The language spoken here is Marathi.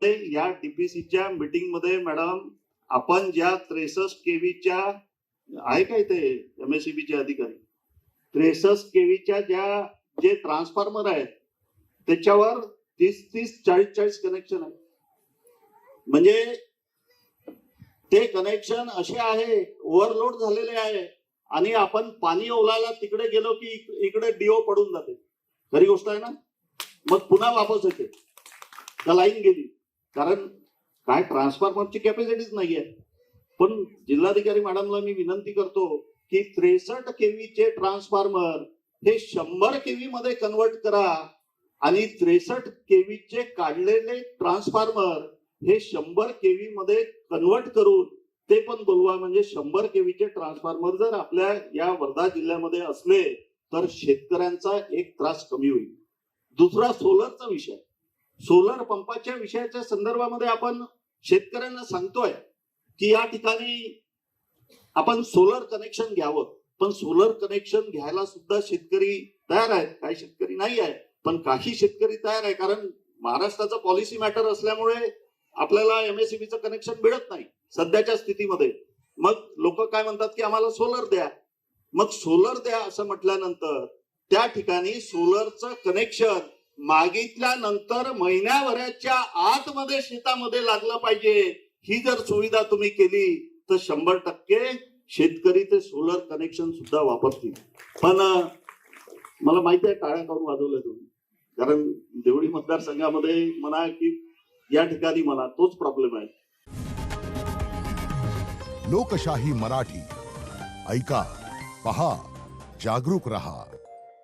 या टीपीसीच्या मीटिंग मध्ये मॅडम आपण ज्या 63 केव्हीच्या आहे काय ते एमएससीबीचे अधिकारी 63 केव्हीच्या जे ट्रान्सफॉर्मर आहेत त्याच्यावर 30-40 कनेक्शन आहे. म्हणजे ते कनेक्शन असे आहे ओव्हरलोड झालेले आहे आणि आपण पाणी ओलायला तिकडे गेलो की इकडे डीओ पडून जाते. खरी गोष्ट आहे ना. मग पुन्हा वापस येते त्या लाईन गेली कारण काय ट्रान्सफॉर्मरची कॅपॅसिटीच नाहीये. पण जिल्हाधिकारी मॅडमला मी विनंती करतो की 63 केव्हीचे ट्रान्सफॉर्मर हे 100 केव्ही मध्ये कन्वर्ट करा आणि 63 केव्हीचे काढलेले ट्रान्सफॉर्मर हे 100 केव्ही मध्ये कन्वर्ट करून ते पण बोलवा. म्हणजे 100 केव्हीचे ट्रान्सफॉर्मर जर आपल्या या वर्धा जिल्ह्यामध्ये असले तर शेतकऱ्यांचा एक त्रास कमी होईल. दुसरा सोलरचा विषय. सोलर पंपाच्या विषयाच्या संदर्भामध्ये आपण शेतकऱ्यांना सांगतोय की या ठिकाणी आपण सोलर कनेक्शन घ्यावं. पण सोलर कनेक्शन घ्यायला सुद्धा शेतकरी तयार आहेत. काही शेतकरी नाही आहे पण काही शेतकरी तयार आहे. कारण महाराष्ट्राचा पॉलिसी मॅटर असल्यामुळे आपल्याला एमएससीबीचं कनेक्शन मिळत नाही सध्याच्या स्थितीमध्ये. मग लोक काय म्हणतात की आम्हाला सोलर द्या. मग सोलर द्या असं म्हटल्यानंतर त्या ठिकाणी सोलरचं कनेक्शन मागितल्यानंतर महिन्याभराच्या आतमध्ये शेतामध्ये लागलं पाहिजे. ही जर सुविधा तुम्ही केली तर 100% शेतकरी ते सोलर कनेक्शन सुद्धा वापरतील. पण मला माहिती आहे टाळ्या करून वाजवलं तुम्ही. कारण देवळी मतदारसंघामध्ये म्हणा की या ठिकाणी म्हणा तोच प्रॉब्लेम आहे. लोकशाही मराठी ऐका, पहा, जागरूक रहा.